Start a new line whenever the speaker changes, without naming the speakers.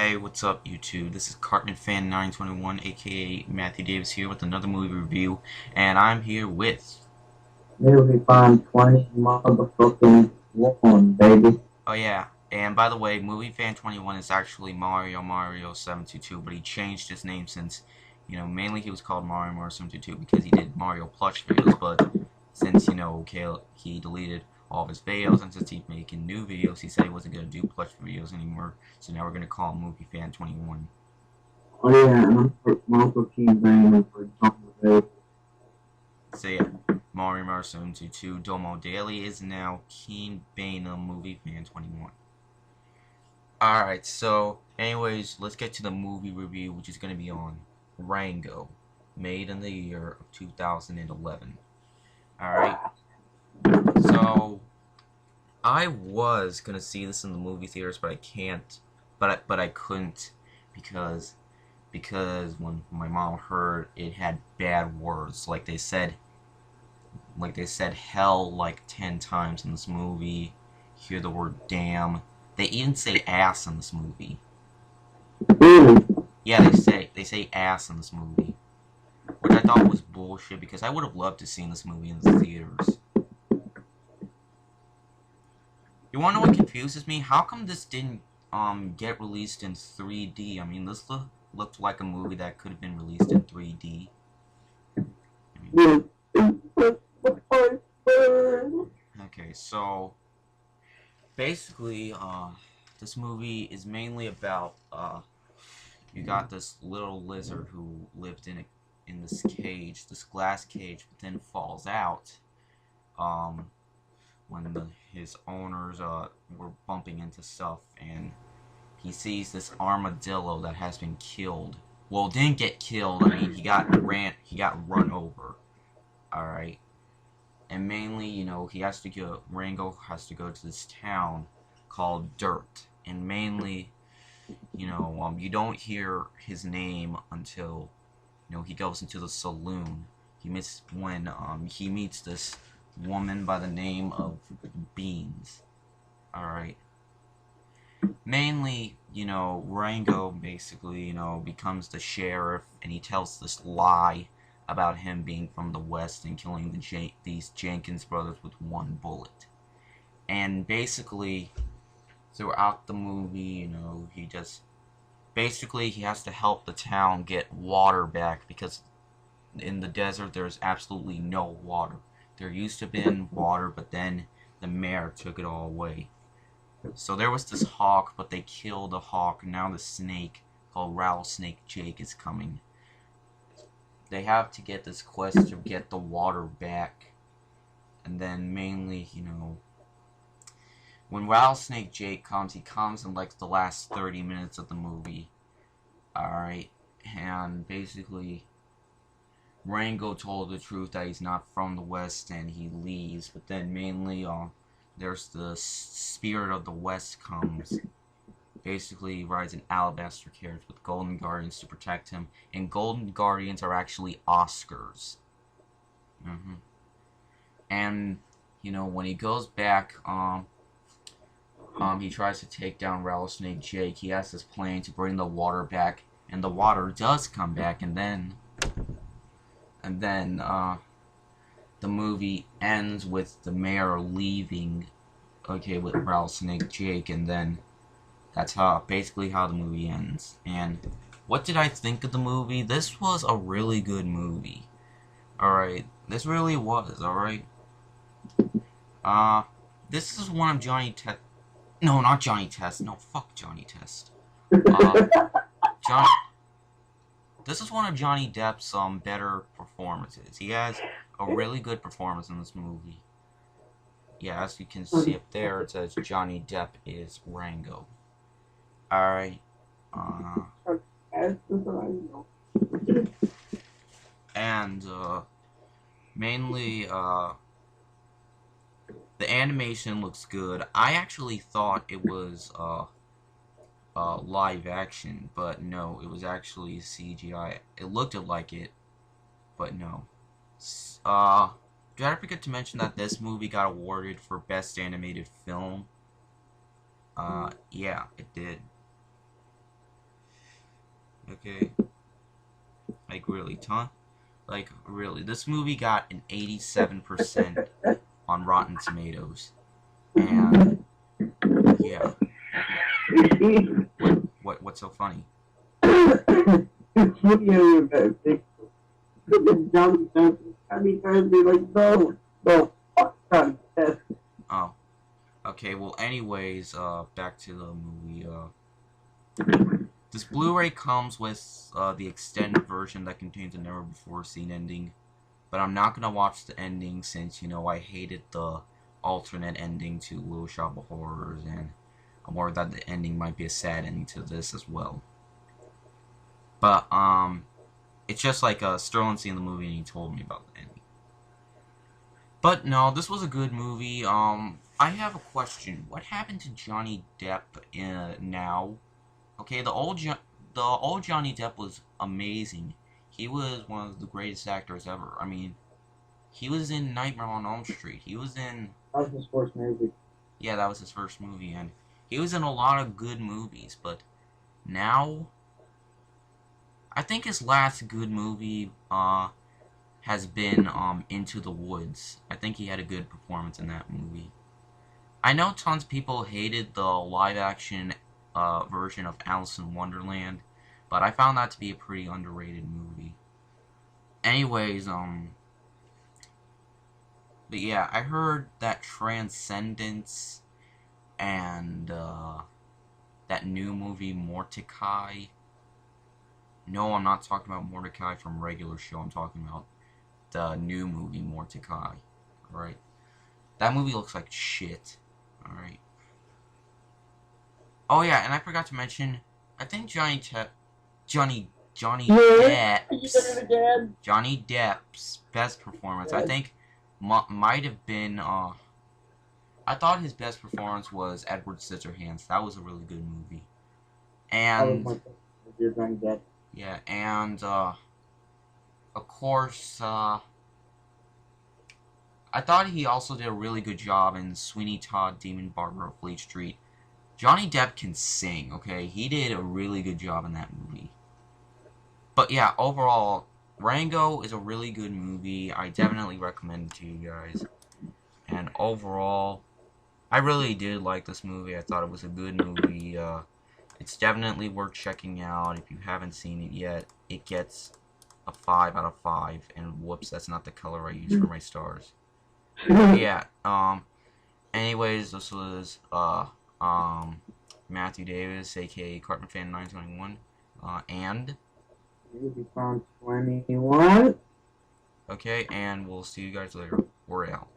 Hey, what's up, YouTube? This is CartmanFan921, aka Matthew Davis, here with another movie review, and I'm here with.
Movie Fan 20 motherfucking one, baby.
Oh yeah, and by the way, Movie Fan 21 is actually Mario 722, but he changed his name since, mainly he was called Mario 722 because he did Mario plush videos, but since he deleted all of his videos, and since he's making new videos, he said he wasn't gonna do plush videos anymore. So now we're gonna call him Movie Fan 21.
Oh yeah, and I'm also King Bane for John Wick.
So yeah, Mario 722 Domo Daily is now Keen Bana Movie Fan 21. Alright, so anyways, let's get to the movie review, which is going to be on Rango, made in the year of 2011. Alright, so I was going to see this in the movie theaters, but I can't, but I couldn't because when my mom heard it had bad words, like they said hell like 10 times in this movie. Hear the word damn. They even say ass in this movie.
Really?
Yeah, they say ass in this movie, which I thought was bullshit because I would have loved to see this movie in the theaters. You wanna know what confuses me? How come this didn't get released in 3D? I mean, this looked like a movie that could have been released in 3D. I mean,
Yeah.
okay, so basically, this movie is mainly about you got this little lizard who lived in this cage, this glass cage, but then falls out. Um, when his owners were bumping into stuff, and he sees this armadillo that has been killed. Well, didn't get killed. I mean, he got run over. All right, and mainly, Rango has to go to this town called Dirt, and mainly, you don't hear his name until he goes into the saloon. He meets this woman by the name of Beans. All right. Mainly, Rango basically, becomes the sheriff, and he tells this lie about him being from the West and killing these Jenkins brothers with one bullet. And basically, throughout the movie, he just basically he has to help the town get water back because in the desert there's absolutely no water. There used to have been water, but then the mayor took it all away. So there was this hawk, but they killed the hawk, and now the snake called Rattlesnake Jake is coming. They have to get this quest to get the water back. And then mainly, when Rattlesnake Jake comes, he comes in like the last 30 minutes of the movie. Alright. And basically, Rango told the truth that he's not from the West and he leaves. But then mainly, there's the spirit of the West comes. Basically, he rides an alabaster carriage with golden guardians to protect him, and golden guardians are actually Oscars. hmm And when he goes back, he tries to take down Rattlesnake Jake. He has this plan to bring the water back, and the water does come back, and then the movie ends with the mayor leaving. Okay, with Rattlesnake Jake, and then that's basically how the movie ends. And what did I think of the movie? This was a really good movie. Alright, this really was, alright? Uh, this is one of Johnny Test. No, not Johnny Test. No, fuck Johnny Test. Uh, John. This is one of Johnny Depp's better performances. He has a really good performance in this movie. Yeah, as you can see up there, it says Johnny Depp is Rango. Alright. Uh, and mainly, the animation looks good. I actually thought it was live action, but no, it was actually CGI. It looked like it, but no. Did I forget to mention that this movie got awarded for Best Animated Film? Yeah, it did. Okay, like really, this movie got an 87% on Rotten Tomatoes, and yeah, what's so funny?
It's funny about it. Johnny Depp. I mean, I'd be like, no, no, fuck Johnny Depp.
Oh, okay. Well, anyways, back to the movie. This Blu-ray comes with the extended version that contains a never before seen ending, but I'm not gonna watch the ending since I hated the alternate ending to Little Shop of Horrors, and I'm worried that the ending might be a sad ending to this as well. But it's just like Sterling seen the movie and he told me about the ending. But no, this was a good movie. I have a question. What happened to Johnny Depp now? Okay, the old Johnny Depp was amazing. He was one of the greatest actors ever. I mean, he was in Nightmare on Elm Street. He was in
That was his first movie.
Yeah, that was his first movie, and he was in a lot of good movies. But now, I think his last good movie has been Into the Woods. I think he had a good performance in that movie. I know tons of people hated the live action version of Alice in Wonderland, but I found that to be a pretty underrated movie. Anyways, but yeah, I heard that Transcendence and that new movie Mordecai. No, I'm not talking about Mordecai from regular show. I'm talking about the new movie Mordecai. Alright, that movie looks like shit. Alright. Oh yeah, and I forgot to mention, I think Johnny Depp's best performance, I think, might have been. I thought his best performance was Edward Scissorhands. That was a really good movie. And yeah, and of course, I thought he also did a really good job in Sweeney Todd, Demon Barber of Fleet Street. Johnny Depp can sing, okay? He did a really good job in that movie. But yeah, overall, Rango is a really good movie. I definitely recommend it to you guys. And overall, I really did like this movie. I thought it was a good movie. It's definitely worth checking out. If you haven't seen it yet, it gets a 5 out of 5. And whoops, that's not the color I use for my stars. Yeah, anyways, this was, Matthew Davis, aka Cartman Fan 921, and...
Movie Found 21.
Okay, and we'll see you guys later. We're out.